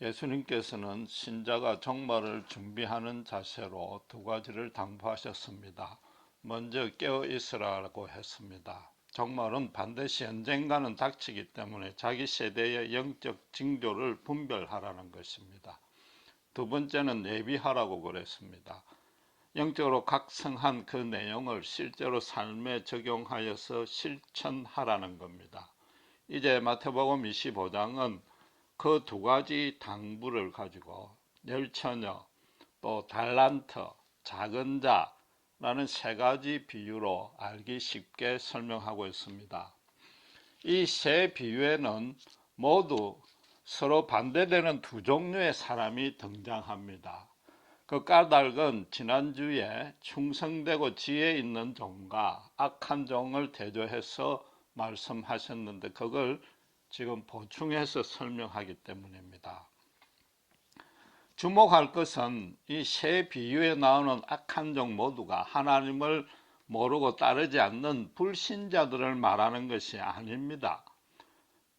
예수님께서는 신자가 종말을 준비하는 자세로 두 가지를 당부하셨습니다. 먼저 깨어 있으라고 했습니다. 종말은 반드시 언젠가는 닥치기 때문에 자기 세대의 영적 징조를 분별하라는 것입니다. 두 번째는 예비하라고 그랬습니다. 영적으로 각성한 그 내용을 실제로 삶에 적용하여서 실천하라는 겁니다. 이제 마태복음 25장은 그 두 가지 당부를 가지고 열처녀, 또 달란트, 작은 자라는 세 가지 비유로 알기 쉽게 설명하고 있습니다. 이 세 비유에는 모두 서로 반대되는 두 종류의 사람이 등장합니다. 그 까닭은 지난주에 충성되고 지혜 있는 종과 악한 종을 대조해서 말씀하셨는데 그걸 지금 보충해서 설명하기 때문입니다. 주목할 것은 이 세 비유에 나오는 악한 종 모두가 하나님을 모르고 따르지 않는 불신자들을 말하는 것이 아닙니다.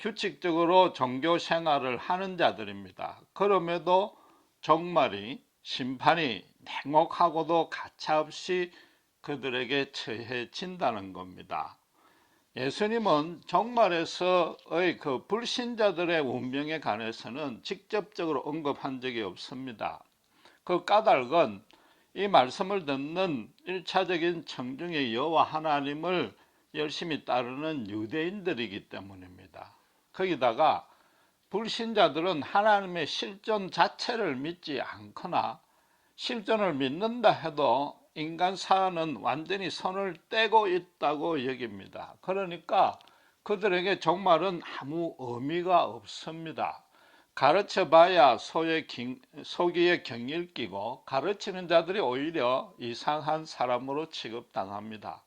규칙적으로 종교 생활을 하는 자들입니다. 그럼에도 종말이 심판이 냉혹하고도 가차없이 그들에게 처해진다는 겁니다. 예수님은 종말에서의 그 불신자들의 운명에 관해서는 직접적으로 언급한 적이 없습니다. 그 까닭은 이 말씀을 듣는 1차적인 청중의 여호와 하나님을 열심히 따르는 유대인들이기 때문입니다. 거기다가 불신자들은 하나님의 실존 자체를 믿지 않거나 실존을 믿는다 해도 인간 사안은 완전히 손을 떼고 있다고 여깁니다. 그러니까 그들에게 종말은 아무 의미가 없습니다. 가르쳐봐야 속이에 경일 끼고 가르치는 자들이 오히려 이상한 사람으로 취급당합니다.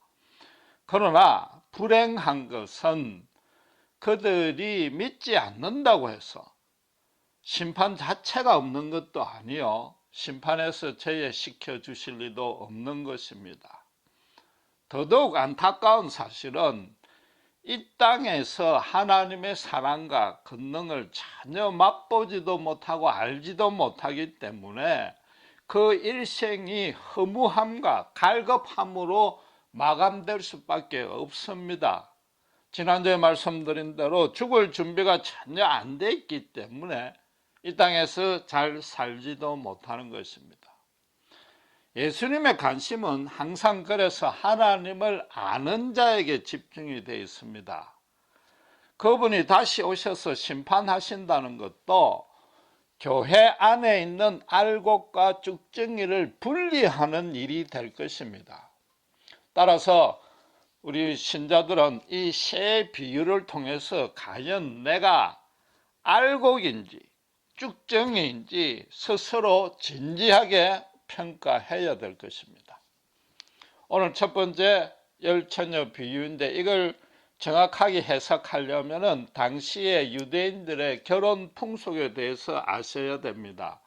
그러나 불행한 것은 그들이 믿지 않는다고 해서 심판 자체가 없는 것도 아니요, 심판에서 제외시켜 주실 리도 없는 것입니다. 더더욱 안타까운 사실은 이 땅에서 하나님의 사랑과 권능을 전혀 맛보지도 못하고 알지도 못하기 때문에 그 일생이 허무함과 갈급함으로 마감될 수밖에 없습니다. 지난주에 말씀드린 대로 죽을 준비가 전혀 안 돼 있기 때문에 이 땅에서 잘 살지도 못하는 것입니다. 예수님의 관심은 항상 그래서 하나님을 아는 자에게 집중이 되어 있습니다. 그분이 다시 오셔서 심판하신다는 것도 교회 안에 있는 알곡과 쭉정이를 분리하는 일이 될 것입니다. 따라서 우리 신자들은 이 세 비유를 통해서 과연 내가 알곡인지 쭉정이인지 스스로 진지하게 평가해야 될 것입니다. 오늘 첫 번째 열처녀 비유인데 이걸 정확하게 해석하려면 당시의 유대인들의 결혼 풍속에 대해서 아셔야 됩니다.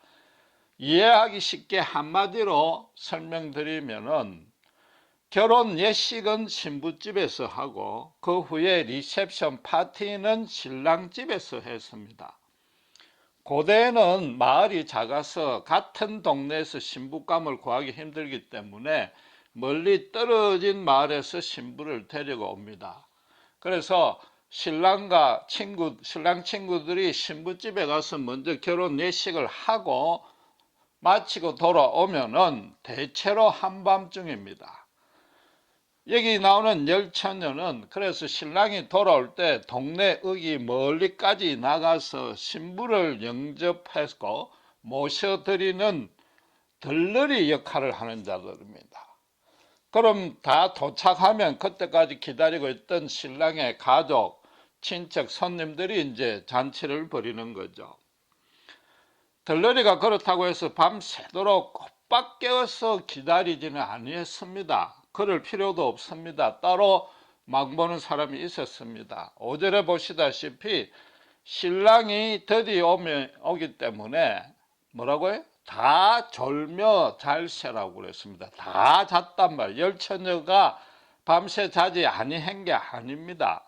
이해하기 쉽게 한마디로 설명드리면 결혼 예식은 신부집에서 하고 그 후에 리셉션 파티는 신랑집에서 했습니다. 고대에는 마을이 작아서 같은 동네에서 신부감을 구하기 힘들기 때문에 멀리 떨어진 마을에서 신부를 데리고 옵니다. 그래서 신랑 친구들이 신부집에 가서 먼저 결혼 예식을 하고 마치고 돌아오면은 대체로 한밤중입니다. 여기 나오는 열처녀는 그래서 신랑이 돌아올 때 동네 어기 멀리까지 나가서 신부를 영접했고 모셔드리는 들러리 역할을 하는 자들입니다. 그럼 다 도착하면 그때까지 기다리고 있던 신랑의 가족, 친척, 손님들이 이제 잔치를 벌이는 거죠. 들러리가 그렇다고 해서 밤새도록 꼬박 깨어서 기다리지는 아니했습니다. 그럴 필요도 없습니다. 따로 막보는 사람이 있었습니다. 5절에 보시다시피 신랑이 드디어 오기 때문에 뭐라고요? 다 졸며 잘 새라고 그랬습니다. 다 잤단 말이에요. 열처녀가 밤새 자지 아니한 게 아닙니다.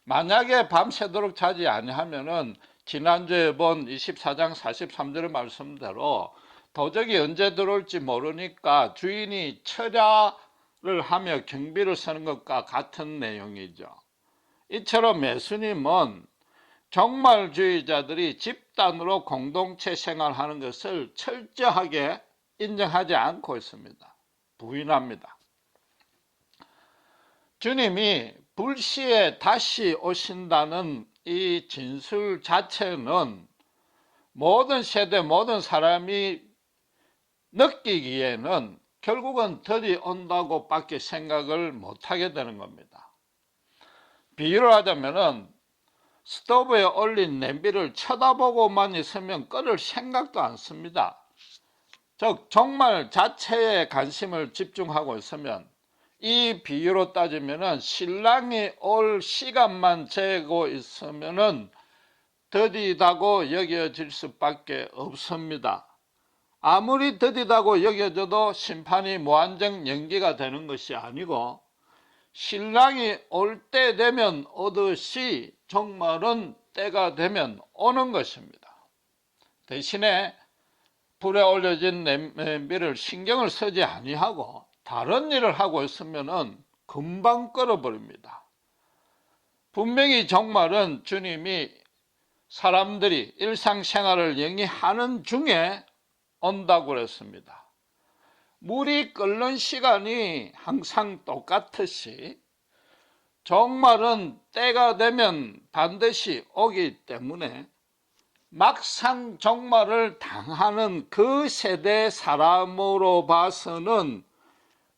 만약에 밤새도록 자지 아니하면은 지난주에 본 24장 43절의 말씀대로 도적이 언제 들어올지 모르니까 주인이 철야를 하며 경비를 서는 것과 같은 내용이죠. 이처럼 예수님은 종말주의자들이 집단으로 공동체 생활하는 것을 철저하게 인정하지 않고 있습니다. 부인합니다. 주님이 불시에 다시 오신다는 이 진술 자체는 모든 세대, 모든 사람이 느끼기에는 결국은 들이 온다고 밖에 생각을 못하게 되는 겁니다. 비유를 하자면은 스토브에 올린 냄비를 쳐다보고만 있으면 끓을 생각도 않습니다. 즉 종말 자체에 관심을 집중하고 있으면, 이 비유로 따지면은 신랑이 올 시간만 재고 있으면은 더디다고 여겨질 수밖에 없습니다. 아무리 더디다고 여겨져도 심판이 무한정 연기가 되는 것이 아니고, 신랑이 올 때 되면 오듯이 종말은 때가 되면 오는 것입니다. 대신에 불에 올려진 냄비를 신경을 쓰지 아니하고 다른 일을 하고 있으면 금방 끓어버립니다. 분명히 종말은 주님이 사람들이 일상생활을 영위하는 중에 온다고 그랬습니다. 물이 끓는 시간이 항상 똑같듯이 종말은 때가 되면 반드시 오기 때문에 막상 종말을 당하는 그 세대 사람으로 봐서는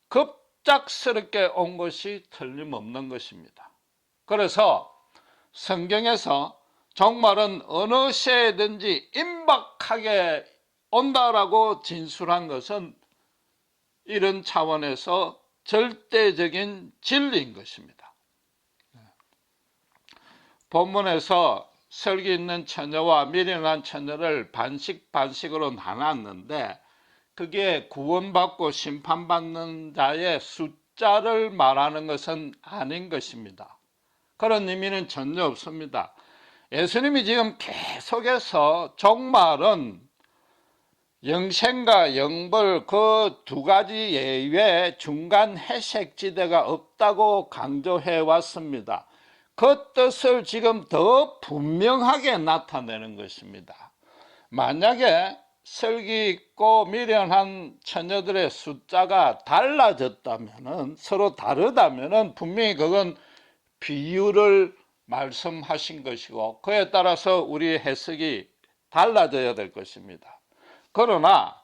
급작스럽게 온 것이 틀림없는 것입니다. 그래서 성경에서 종말은 어느 시에든지 임박하게 온다라고 진술한 것은 이런 차원에서 절대적인 진리인 것입니다. 본문에서 설기 있는 처녀와 미련한 처녀를 반씩반씩으로 나눴는데, 그게 구원받고 심판받는 자의 숫자를 말하는 것은 아닌 것입니다. 그런 의미는 전혀 없습니다. 예수님이 지금 계속해서 종말은 영생과 영벌 그 두 가지 예외에 중간 회색지대가 없다고 강조해 왔습니다. 그 뜻을 지금 더 분명하게 나타내는 것입니다. 만약에 설기 있고 미련한 처녀들의 숫자가 달라졌다면, 서로 다르다면 분명히 그건 비유를 말씀하신 것이고 그에 따라서 우리의 해석이 달라져야 될 것입니다. 그러나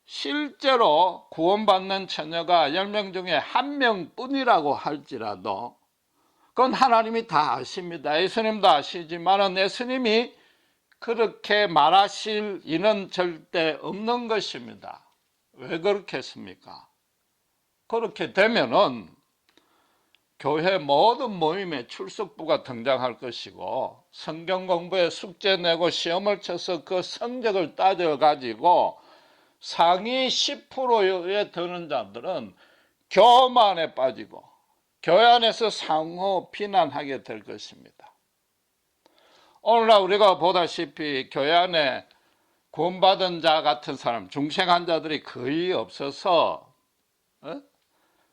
실제로 구원받는 처녀가 10명 중에 1명뿐이라고 할지라도 그건 하나님이 다 아십니다. 예수님도 아시지만 예수님이 그렇게 말하실 이는 절대 없는 것입니다. 왜 그렇겠습니까? 그렇게 되면은 교회 모든 모임에 출석부가 등장할 것이고, 성경 공부에 숙제 내고 시험을 쳐서 그 성적을 따져가지고 상위 10%에 드는 자들은 교만에 빠지고 교회 안에서 상호 비난하게 될 것입니다. 오늘날 우리가 보다시피 교회 안에 구원받은 자 같은 사람, 중생한 자들이 거의 없어서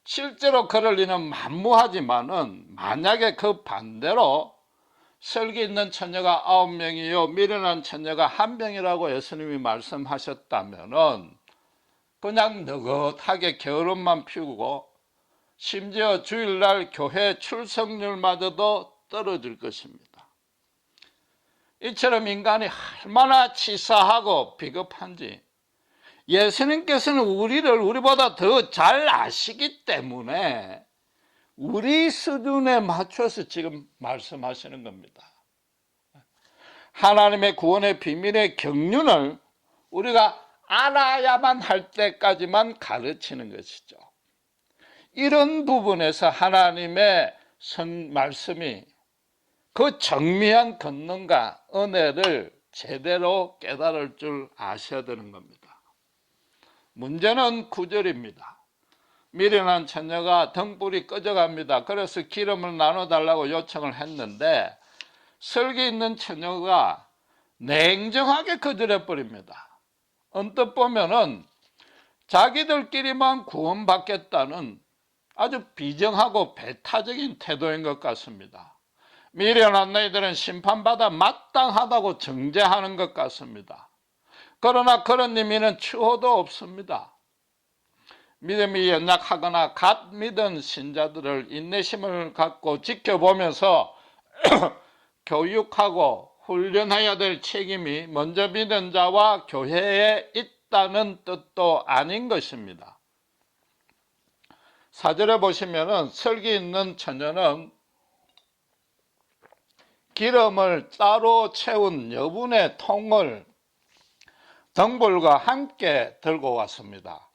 실제로 그럴 리는 만무하지만은, 만약에 그 반대로 설기 있는 처녀가 9명이요 미련한 처녀가 1명이라고 예수님이 말씀하셨다면은 그냥 느긋하게 게으름만 피우고 심지어 주일날 교회 출석률마저도 떨어질 것입니다. 이처럼 인간이 얼마나 치사하고 비겁한지 예수님께서는 우리보다 더 잘 아시기 때문에 우리 수준에 맞춰서 지금 말씀하시는 겁니다. 하나님의 구원의 비밀의 경륜을 우리가 알아야만 할 때까지만 가르치는 것이죠. 이런 부분에서 하나님의 말씀이 그 정밀한 권능과 은혜를 제대로 깨달을 줄 아셔야 되는 겁니다. 문제는 9절입니다. 미련한 처녀가 등불이 꺼져갑니다. 그래서 기름을 나눠달라고 요청을 했는데 설기 있는 처녀가 냉정하게 거절해 버립니다. 언뜻 보면은 자기들끼리만 구원받겠다는 아주 비정하고 배타적인 태도인 것 같습니다. 미련한 너희들은 심판받아 마땅하다고 정죄하는 것 같습니다. 그러나 그런 의미는 추호도 없습니다. 믿음이 연약하거나 갓 믿은 신자들을 인내심을 갖고 지켜보면서 교육하고 훈련해야 될 책임이 먼저 믿은 자와 교회에 있다는 뜻도 아닌 것입니다. 4절에 보시면은 설기 있는 처녀는 기름을 따로 채운 여분의 통을 등불과 함께 들고 왔습니다.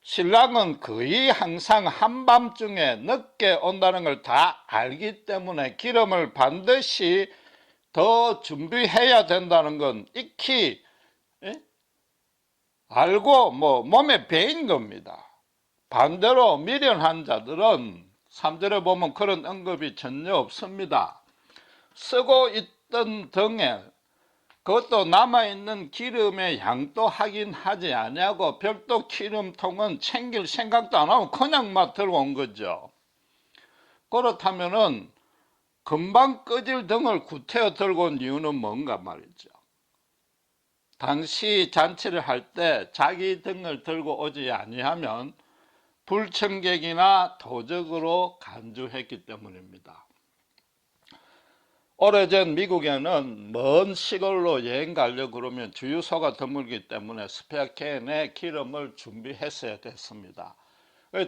신랑은 거의 항상 한밤중에 늦게 온다는 걸 다 알기 때문에 기름을 반드시 더 준비해야 된다는 건 익히 알고 몸에 배인 겁니다. 반대로 미련한 자들은 3절에 보면 그런 언급이 전혀 없습니다. 쓰고 있던 등에 그것도 남아있는 기름의 양도 확인하지 아니하고 별도 기름통은 챙길 생각도 안 하고 그냥 막 들고 온 거죠. 그렇다면은 금방 꺼질 등을 구태여 들고 온 이유는 뭔가 말이죠. 당시 잔치를 할 때 자기 등을 들고 오지 아니하면 불청객이나 도적으로 간주했기 때문입니다. 오래전 미국에는 먼 시골로 여행 가려고 그러면 주유소가 드물기 때문에 스페어캔에 기름을 준비했어야 됐습니다.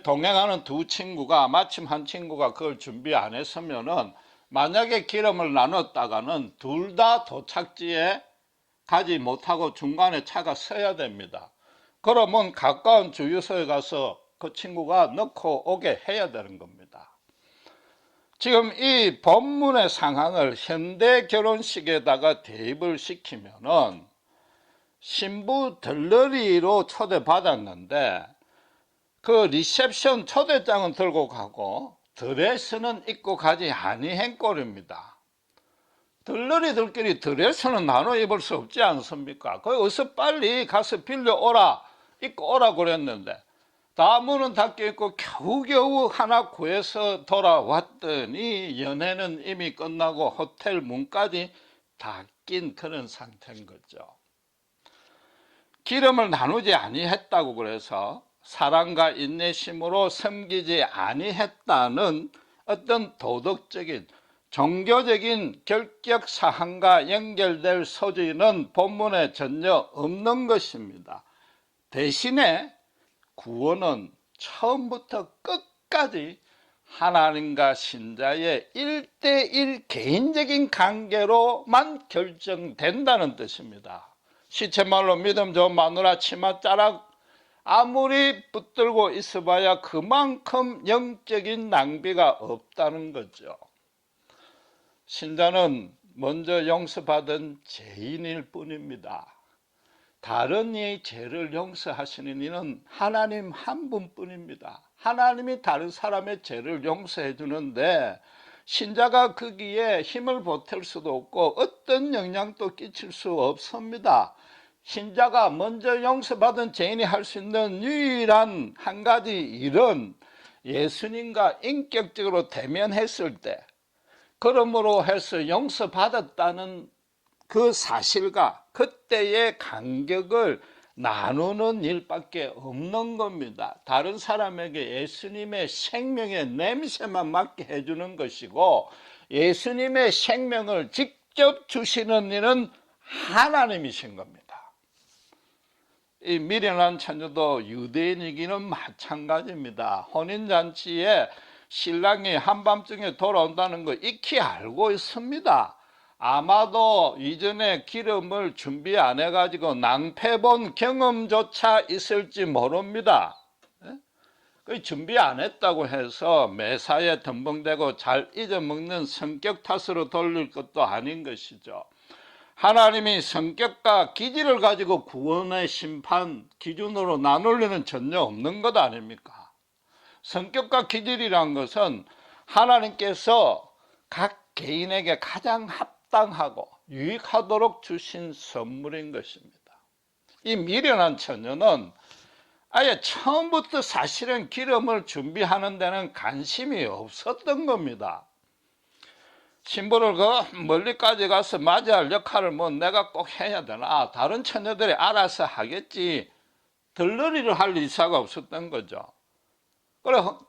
동행하는 두 친구가 마침 한 친구가 그걸 준비 안 했으면은 만약에 기름을 나눴다가는 둘 다 도착지에 가지 못하고 중간에 차가 서야 됩니다. 그러면 가까운 주유소에 가서 그 친구가 넣고 오게 해야 되는 겁니다. 지금 이 본문의 상황을 현대 결혼식에다가 대입을 시키면은 신부 들러리로 초대받았는데 그 리셉션 초대장은 들고 가고 드레스는 입고 가지 아니한 꼴입니다. 들러리들끼리 드레스는 나눠 입을 수 없지 않습니까? 어서 빨리 가서 빌려오라, 입고 오라 그랬는데 다 문은 닫혀 있고 겨우겨우 하나 구해서 돌아왔더니 연애는 이미 끝나고 호텔 문까지 닫힌 그런 상태인 거죠. 기름을 나누지 아니했다고 그래서 사랑과 인내심으로 섬기지 아니했다는 어떤 도덕적인 종교적인 결격사항과 연결될 소지는 본문에 전혀 없는 것입니다. 대신에 구원은 처음부터 끝까지 하나님과 신자의 1대1 개인적인 관계로만 결정된다는 뜻입니다. 시체말로 믿음 좋은 마누라 치맛자락 아무리 붙들고 있어봐야 그만큼 영적인 낭비가 없다는 거죠. 신자는 먼저 용서받은 죄인일 뿐입니다. 다른 이의 죄를 용서하시는 이는 하나님 한 분뿐입니다. 하나님이 다른 사람의 죄를 용서해 주는데 신자가 거기에 힘을 보탤 수도 없고 어떤 영향도 끼칠 수 없습니다. 신자가 먼저 용서받은 죄인이 할 수 있는 유일한 한 가지 일은 예수님과 인격적으로 대면했을 때 그러므로 해서 용서받았다는 그 사실과 그때의 간격을 나누는 일밖에 없는 겁니다. 다른 사람에게 예수님의 생명의 냄새만 맡게 해주는 것이고 예수님의 생명을 직접 주시는 이는 하나님이신 겁니다. 이 미련한 처녀도 유대인이기는 마찬가지입니다. 혼인잔치에 신랑이 한밤중에 돌아온다는 거 익히 알고 있습니다. 아마도 이전에 기름을 준비 안 해가지고 낭패본 경험조차 있을지 모릅니다. 준비 안 했다고 해서 매사에 덤벙대고 잘 잊어먹는 성격 탓으로 돌릴 것도 아닌 것이죠. 하나님이 성격과 기질을 가지고 구원의 심판 기준으로 나눌 리는 전혀 없는 것 아닙니까? 성격과 기질이란 것은 하나님께서 각 개인에게 가장 합당하고 유익하도록 주신 선물인 것입니다. 이 미련한 처녀는 아예 처음부터 사실은 기름을 준비하는 데는 관심이 없었던 겁니다. 신부를 그 멀리까지 가서 맞이할 역할을 뭐 내가 꼭 해야 되나, 다른 처녀들이 알아서 하겠지, 들러리를 할 의사가 없었던 거죠.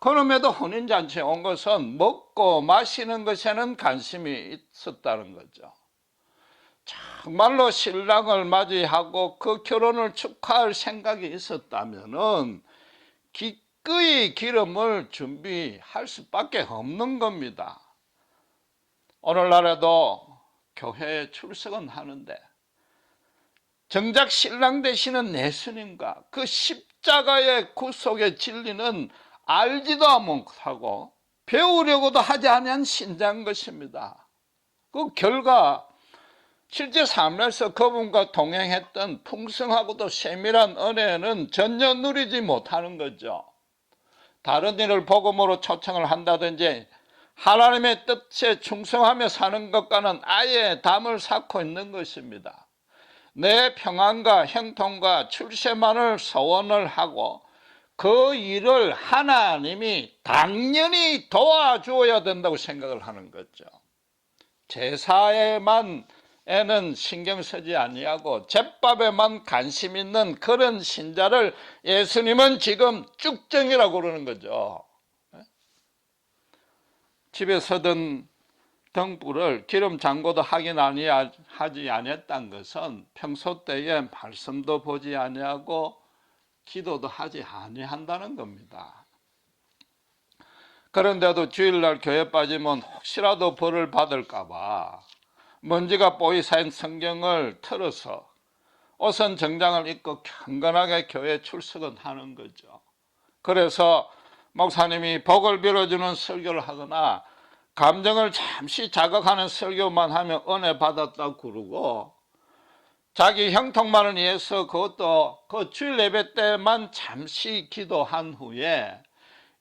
그럼에도 혼인잔치에 온 것은 먹고 마시는 것에는 관심이 있었다는 거죠. 정말로 신랑을 맞이하고 그 결혼을 축하할 생각이 있었다면은 기꺼이 기름을 준비할 수밖에 없는 겁니다. 오늘날에도 교회에 출석은 하는데 정작 신랑 되시는 예수님과 그 십자가의 구속의 진리는 알지도 못하고 배우려고도 하지 않은 신자인 것입니다. 그 결과 실제 삶에서 그분과 동행했던 풍성하고도 세밀한 은혜는 전혀 누리지 못하는 거죠. 다른 일을 복음으로 초청을 한다든지 하나님의 뜻에 충성하며 사는 것과는 아예 담을 쌓고 있는 것입니다. 내 평안과 형통과 출세만을 소원을 하고 그 일을 하나님이 당연히 도와주어야 된다고 생각을 하는 거죠. 제사에만 에는 신경 쓰지 아니하고 제밥에만 관심 있는 그런 신자를 예수님은 지금 쭉정이라고 그러는 거죠. 집에 서던 등불을 기름 잠궈도 하지 아니했다는 것은 평소 때에 말씀도 보지 아니하고 기도도 하지 아니한다는 겁니다. 그런데도 주일날 교회 빠지면 혹시라도 벌을 받을까 봐 먼지가 뽀이 쌓인 성경을 틀어서 옷은 정장을 입고 경건하게 교회 출석은 하는 거죠. 그래서 목사님이 복을 빌어주는 설교를 하거나 감정을 잠시 자극하는 설교만 하면 은혜 받았다고 그러고, 자기 형통만을 위해서 그것도 그 주일 예배 때만 잠시 기도한 후에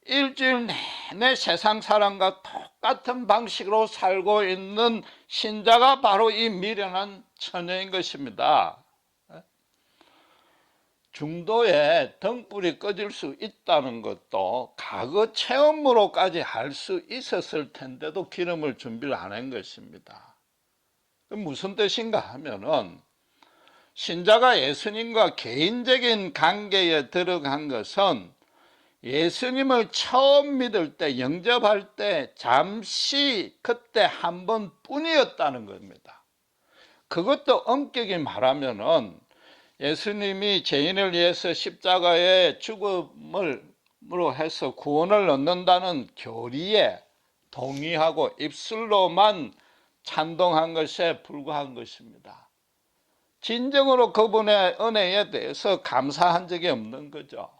일주일 내내 세상 사람과 똑같은 방식으로 살고 있는 신자가 바로 이 미련한 처녀인 것입니다. 중도에 등불이 꺼질 수 있다는 것도 과거 체험으로까지 할 수 있었을 텐데도 기름을 준비를 안 한 것입니다. 무슨 뜻인가 하면은 신자가 예수님과 개인적인 관계에 들어간 것은 예수님을 처음 믿을 때, 영접할 때 잠시 그때 한 번뿐이었다는 겁니다. 그것도 엄격히 말하면은 예수님이 죄인을 위해서 십자가의 죽음으로 해서 구원을 얻는다는 교리에 동의하고 입술로만 찬동한 것에 불과한 것입니다. 진정으로 그분의 은혜에 대해서 감사한 적이 없는 거죠.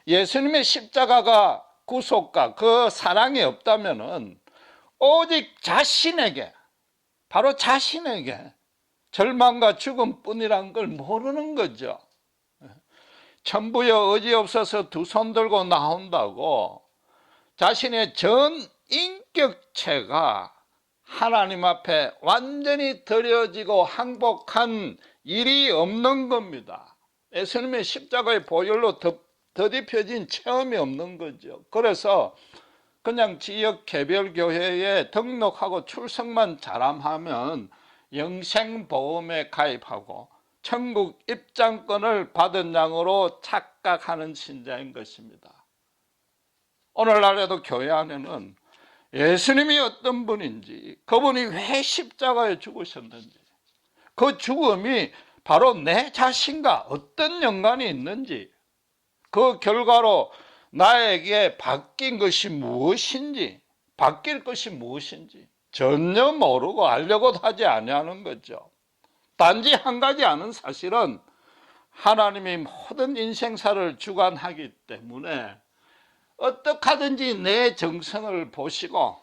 예수님의 십자가가 구속과 그 사랑이 없다면은 오직 자신에게, 바로 자신에게 절망과 죽음뿐이란 걸 모르는 거죠. 천부여 의지 없어서 두 손 들고 나온다고 자신의 전 인격체가 하나님 앞에 완전히 드려지고 항복한 일이 없는 겁니다. 예수님의 십자가의 보혈로 더딥혀진 체험이 없는 거죠. 그래서 그냥 지역 개별 교회에 등록하고 출석만 잘하면 영생보험에 가입하고 천국 입장권을 받은 양으로 착각하는 신자인 것입니다. 오늘날에도 교회 안에는 예수님이 어떤 분인지, 그분이 왜 십자가에 죽으셨는지, 그 죽음이 바로 내 자신과 어떤 연관이 있는지, 그 결과로 나에게 바뀐 것이 무엇인지, 바뀔 것이 무엇인지 전혀 모르고 알려고도 하지 아니하는 거죠. 단지 한 가지 아는 사실은 하나님이 모든 인생사를 주관하기 때문에 어떻게 하든지 내 정성을 보시고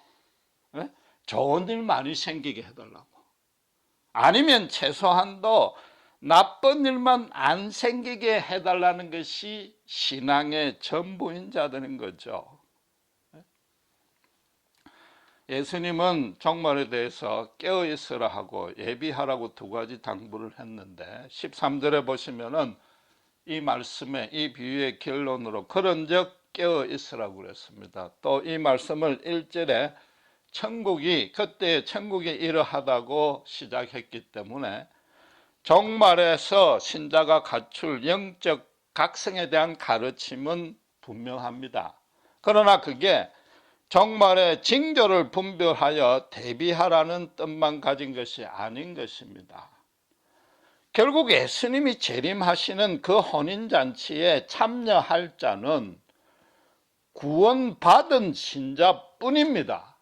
좋은 일 많이 생기게 해달라고, 아니면 최소한도 나쁜 일만 안 생기게 해달라는 것이 신앙의 전부인 자들인 거죠. 예수님은 종말에 대해서 깨어있으라 하고 예비하라고 두 가지 당부를 했는데 13절에 보시면은 이 말씀의 이 비유의 결론으로 그런즉 깨어있으라고 그랬습니다. 또 이 말씀을 1절에 그때 천국이 이러하다고 시작했기 때문에 종말에서 신자가 갖출 영적 각성에 대한 가르침은 분명합니다. 그러나 그게 종말의 징조를 분별하여 대비하라는 뜻만 가진 것이 아닌 것입니다. 결국 예수님이 재림하시는 그 혼인잔치에 참여할 자는 구원받은 신자뿐입니다.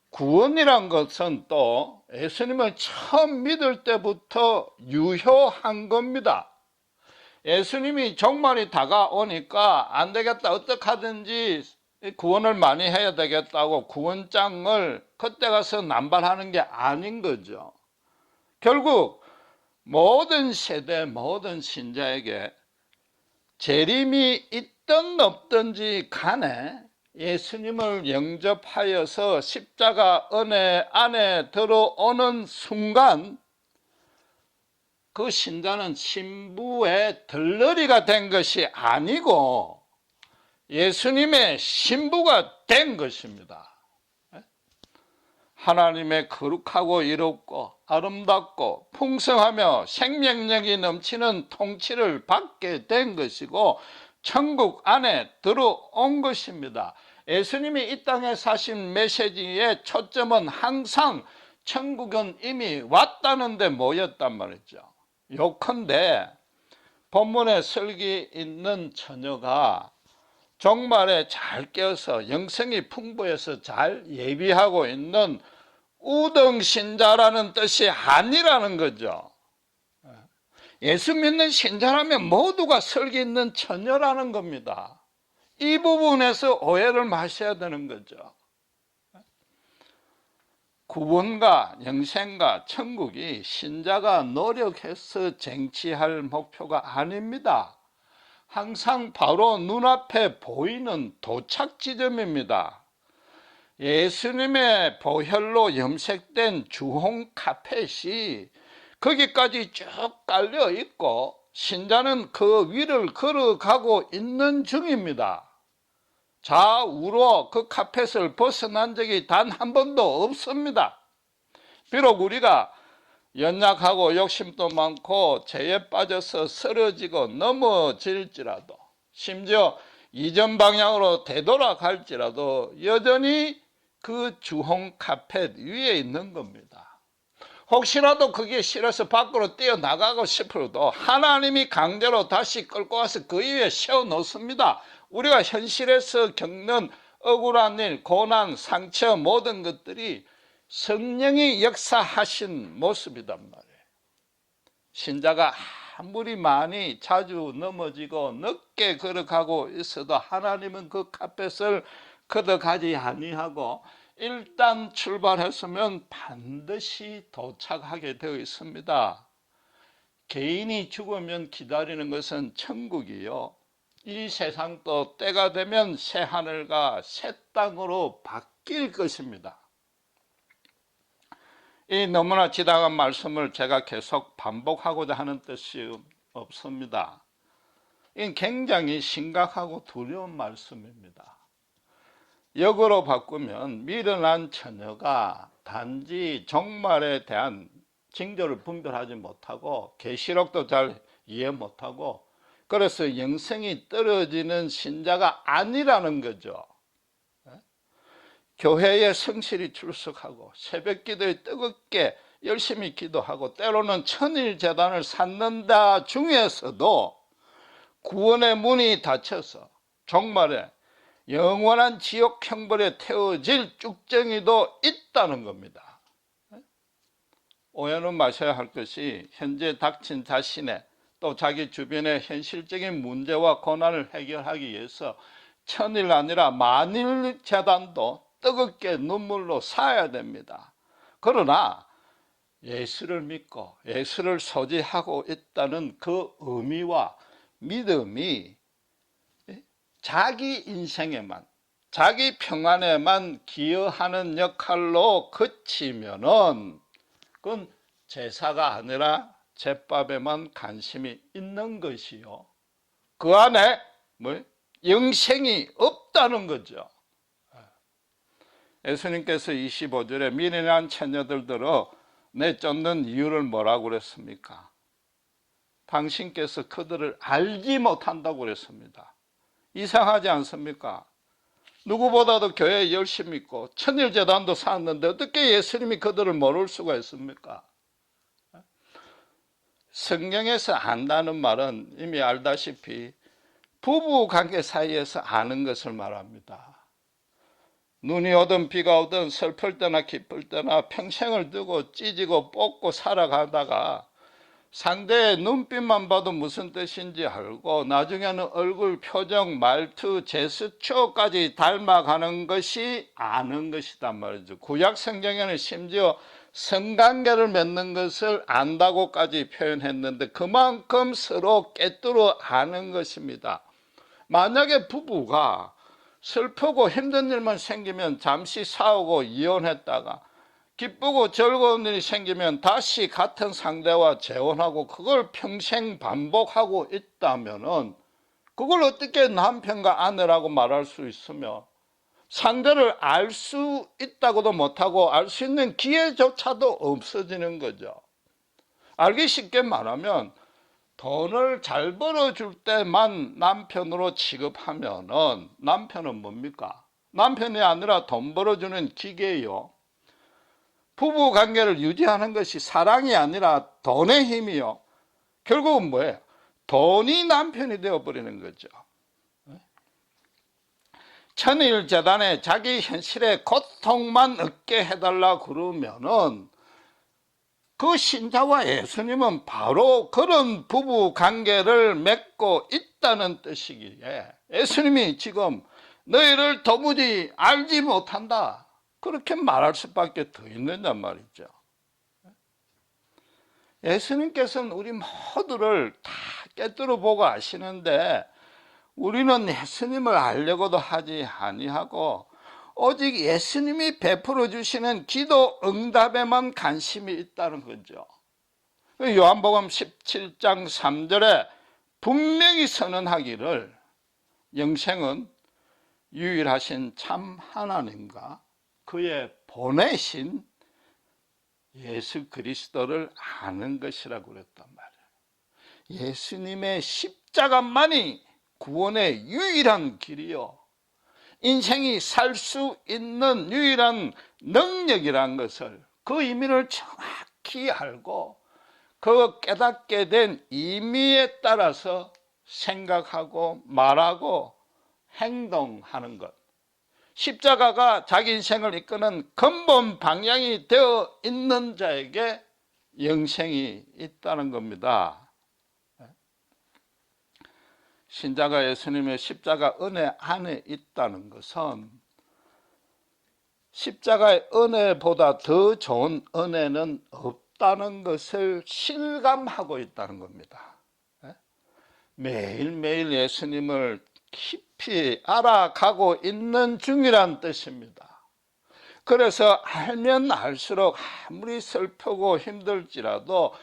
구원이란 것은 또 예수님을 처음 믿을 때부터 유효한 겁니다. 예수님이 종말이 다가오니까 안 되겠다, 어떻게 하든지 구원을 많이 해야 되겠다고 구원장을 그때 가서 남발하는 게 아닌 거죠. 결국 모든 세대, 모든 신자에게 재림이 있든 없든지 간에 예수님을 영접하여서 십자가 은혜 안에 들어오는 순간 그 신자는 신부의 들러리가 된 것이 아니고 예수님의 신부가 된 것입니다. 하나님의 거룩하고 이롭고 아름답고 풍성하며 생명력이 넘치는 통치를 받게 된 것이고 천국 안에 들어온 것입니다. 예수님이 이 땅에 사신 메시지의 초점은 항상 천국은 이미 왔다는 데 모였단 말이죠. 요컨대 본문에 설기 있는 처녀가 종말에 잘 깨어서 영성이 풍부해서 잘 예비하고 있는 우등신자라는 뜻이 아니라는 거죠. 예수 믿는 신자라면 모두가 설기 있는 처녀라는 겁니다. 이 부분에서 오해를 마셔야 되는 거죠. 구원과 영생과 천국이 신자가 노력해서 쟁취할 목표가 아닙니다. 항상 바로 눈앞에 보이는 도착 지점입니다. 예수님의 보혈로 염색된 주홍 카펫이 거기까지 쭉 깔려 있고 신자는 그 위를 걸어가고 있는 중입니다. 좌우로 그 카펫을 벗어난 적이 단 한 번도 없습니다. 비록 우리가 연약하고 욕심도 많고 죄에 빠져서 쓰러지고 넘어질지라도 심지어 이전 방향으로 되돌아갈지라도 여전히 그 주홍 카펫 위에 있는 겁니다. 혹시라도 그게 싫어서 밖으로 뛰어나가고 싶어도 하나님이 강제로 다시 끌고 와서 그 위에 세워놓습니다. 우리가 현실에서 겪는 억울한 일, 고난, 상처 모든 것들이 성령이 역사하신 모습이단 말이에요. 신자가 아무리 많이 자주 넘어지고 늦게 걸어가고 있어도 하나님은 그 카펫을 걷어가지 아니하고 일단 출발했으면 반드시 도착하게 되어 있습니다. 개인이 죽으면 기다리는 것은 천국이요. 이 세상도 때가 되면 새 하늘과 새 땅으로 바뀔 것입니다. 이 너무나 지당한 말씀을 제가 계속 반복하고자 하는 뜻이 없습니다. 이건 굉장히 심각하고 두려운 말씀입니다. 역으로 바꾸면 미련한 처녀가 단지 종말에 대한 징조를 분별하지 못하고 계시록도 잘 이해 못하고 그래서 영성이 떨어지는 신자가 아니라는 거죠. 교회에 성실히 출석하고 새벽 기도에 뜨겁게 열심히 기도하고 때로는 천일재단을 쌓는다 중에서도 구원의 문이 닫혀서 종말에 영원한 지옥 형벌에 태워질 쭉정이도 있다는 겁니다. 오해는 마셔야 할 것이 현재 닥친 자신의 또 자기 주변의 현실적인 문제와 고난을 해결하기 위해서 천일 아니라 만일 재단도 뜨겁게 눈물로 쌓아야 됩니다. 그러나 예수를 믿고 예수를 소지하고 있다는 그 의미와 믿음이 자기 인생에만 자기 평안에만 기여하는 역할로 그치면은 그건 제사가 아니라 제밥에만 관심이 있는 것이요. 그 안에 영생이 없다는 거죠. 예수님께서 25절에 미련한 처녀들 들어 내쫓는 이유를 뭐라고 그랬습니까? 당신께서 그들을 알지 못한다고 그랬습니다. 이상하지 않습니까? 누구보다도 교회에 열심히 있고 천일재단도 쌓았는데 어떻게 예수님이 그들을 모를 수가 있습니까? 성경에서 안다는 말은 이미 알다시피 부부관계 사이에서 아는 것을 말합니다. 눈이 오든 비가 오든 슬플 때나 기쁠 때나 평생을 두고 찢고 뽑고 살아가다가 상대의 눈빛만 봐도 무슨 뜻인지 알고 나중에는 얼굴, 표정, 말투, 제스처까지 닮아가는 것이 아는 것이단 말이죠. 구약 성경에는 심지어 성관계를 맺는 것을 안다고까지 표현했는데 그만큼 서로 꿰뚫어 아는 것입니다. 만약에 부부가 슬프고 힘든 일만 생기면 잠시 싸우고 이혼했다가 기쁘고 즐거운 일이 생기면 다시 같은 상대와 재혼하고 그걸 평생 반복하고 있다면은 그걸 어떻게 남편과 아내라고 말할 수 있으며 상대를 알 수 있다고도 못하고 알 수 있는 기회조차도 없어지는 거죠. 알기 쉽게 말하면 돈을 잘 벌어줄 때만 남편으로 취급하면은 남편은 뭡니까? 남편이 아니라 돈 벌어주는 기계요. 부부 관계를 유지하는 것이 사랑이 아니라 돈의 힘이요. 결국은 뭐예요? 돈이 남편이 되어버리는 거죠. 천일재단에 자기 현실의 고통만 얻게 해달라 그러면은 그 신자와 예수님은 바로 그런 부부 관계를 맺고 있다는 뜻이기에 예수님이 지금 너희를 도무지 알지 못한다 그렇게 말할 수밖에 더 있느냐 말이죠. 예수님께서는 우리 모두를 다 꿰뚫어 보고 아시는데 우리는 예수님을 알려고도 하지 아니하고 오직 예수님이 베풀어 주시는 기도 응답에만 관심이 있다는 거죠. 요한복음 17장 3절에 분명히 선언하기를 영생은 유일하신 참 하나님과 그의 보내신 예수 그리스도를 아는 것이라고 그랬단 말이에요. 예수님의 십자가만이 구원의 유일한 길이요. 인생이 살 수 있는 유일한 능력이란 것을 그 의미를 정확히 알고 그 깨닫게 된 의미에 따라서 생각하고 말하고 행동하는 것. 십자가가 자기 인생을 이끄는 근본 방향이 되어 있는 자에게 영생이 있다는 겁니다. 신자가 예수님의 십자가 은혜 안에 있다는 것은 십자가의 은혜보다 더 좋은 은혜는 없다는 것을 실감하고 있다는 겁니다. 매일매일 예수님을 깊이 알아가고 있는 중이란 뜻입니다. 그래서 알면 알수록 아무리 슬프고 힘들지라도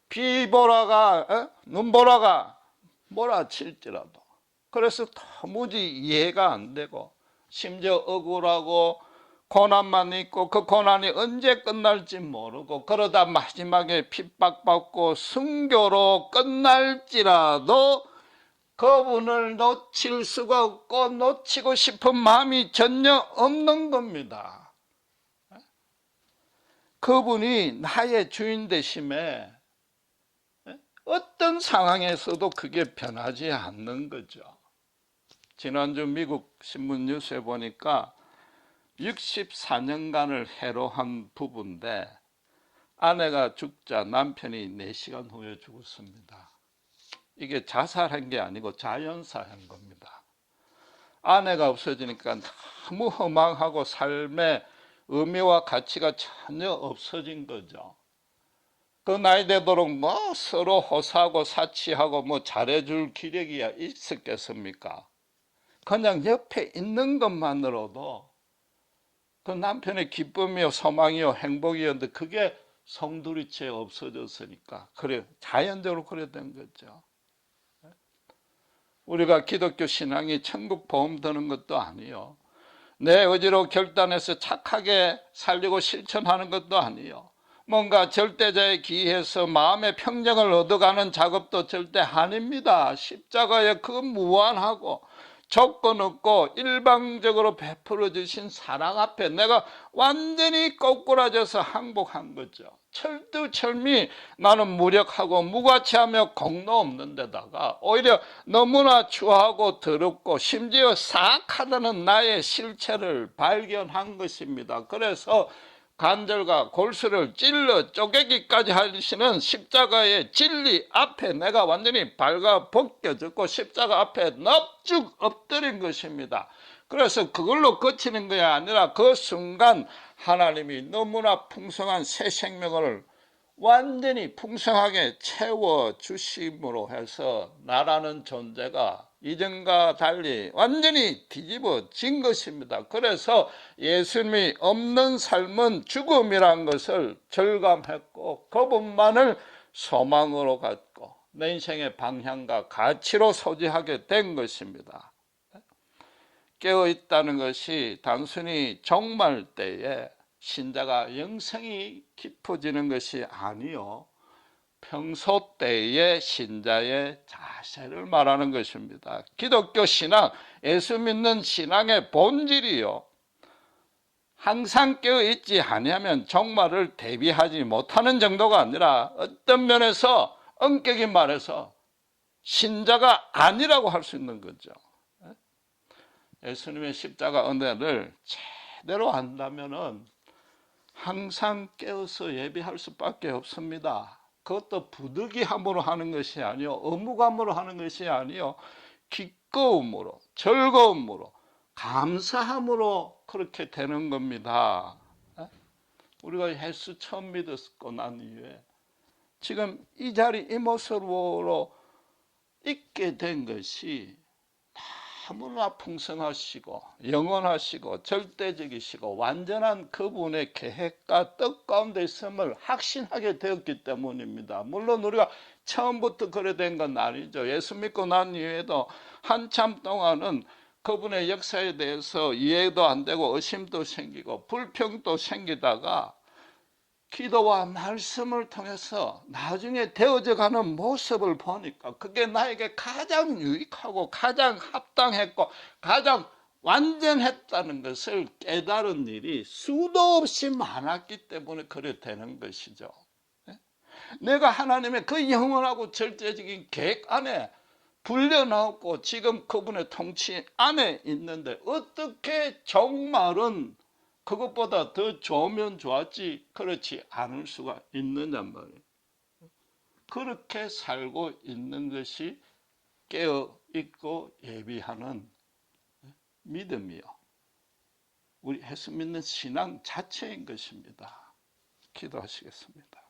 비 보라가 눈 보라가 몰아칠지라도 그래서 도무지 이해가 안 되고 심지어 억울하고 고난만 있고 그 고난이 언제 끝날지 모르고 그러다 마지막에 핍박받고 순교로 끝날지라도 그분을 놓칠 수가 없고 놓치고 싶은 마음이 전혀 없는 겁니다. 그분이 나의 주인 되심에 어떤 상황에서도 그게 변하지 않는 거죠. 지난주 미국 신문 뉴스에 보니까 64년간을 해로한 부부인데 아내가 죽자 남편이 4시간 후에 죽었습니다. 이게 자살한 게 아니고 자연사한 겁니다. 아내가 없어지니까 너무 허망하고 삶의 의미와 가치가 전혀 없어진 거죠. 그 나이 되도록 뭐 서로 호사하고 사치하고 뭐 잘해줄 기력이야 있었겠습니까? 그냥 옆에 있는 것만으로도 그 남편의 기쁨이요 소망이요 행복이었는데 그게 송두리째 없어졌으니까 그래 자연적으로 그래 된 거죠. 우리가 기독교 신앙이 천국 보험 드는 것도 아니요, 내 의지로 결단해서 착하게 살려고 실천하는 것도 아니요, 뭔가 절대자에 기해서 마음의 평정을 얻어가는 작업도 절대 아닙니다. 십자가에 그 무한하고 조건 없고 일방적으로 베풀어 주신 사랑 앞에 내가 완전히 꼬꾸라져서 항복한 거죠. 철두철미 나는 무력하고 무가치하며 공로 없는 데다가 오히려 너무나 추하고 더럽고 심지어 사악하다는 나의 실체를 발견한 것입니다. 그래서 관절과 골수를 찔러 쪼개기까지 하시는 십자가의 진리 앞에 내가 완전히 발가벗겨졌고 십자가 앞에 넙죽 엎드린 것입니다. 그래서 그걸로 그치는 것이 아니라 그 순간 하나님이 너무나 풍성한 새 생명을 완전히 풍성하게 채워주심으로 해서 나라는 존재가 이전과 달리 완전히 뒤집어진 것입니다. 그래서 예수님이 없는 삶은 죽음이란 것을 절감했고 그분만을 소망으로 갖고 내 인생의 방향과 가치로 소지하게 된 것입니다. 깨어있다는 것이 단순히 종말 때에 신자가 영성이 깊어지는 것이 아니요, 평소 때의 신자의 자세를 말하는 것입니다. 기독교 신앙, 예수 믿는 신앙의 본질이요, 항상 깨어있지 아니하면 종말을 대비하지 못하는 정도가 아니라 어떤 면에서 엄격히 말해서 신자가 아니라고 할 수 있는 거죠. 예수님의 십자가 은혜를 제대로 안다면은 항상 깨어서 예배할 수밖에 없습니다. 그것도 부득이함으로 하는 것이 아니요, 의무감으로 하는 것이 아니요, 기꺼움으로, 즐거움으로, 감사함으로 그렇게 되는 겁니다. 우리가 예수 처음 믿었고 난 이후에 지금 이 자리 이 모습으로 있게 된 것이 너무나 풍성하시고 영원하시고 절대적이시고 완전한 그분의 계획과 뜻 가운데 있음을 확신하게 되었기 때문입니다. 물론 우리가 처음부터 그래 된 건 아니죠. 예수 믿고 난 이후에도 한참 동안은 그분의 역사에 대해서 이해도 안 되고 의심도 생기고 불평도 생기다가 기도와 말씀을 통해서 나중에 되어져 가는 모습을 보니까 그게 나에게 가장 유익하고 가장 합당했고 가장 완전했다는 것을 깨달은 일이 수도 없이 많았기 때문에 그래 되는 것이죠. 내가 하나님의 그 영원하고 절대적인 계획 안에 불려나왔고 지금 그분의 통치 안에 있는데 어떻게 종말은 그것보다 더 좋으면 좋았지 그렇지 않을 수가 있느냔 말이에요. 그렇게 살고 있는 것이 깨어있고 예비하는 믿음이요, 우리 예수 믿는 신앙 자체인 것입니다. 기도하시겠습니다.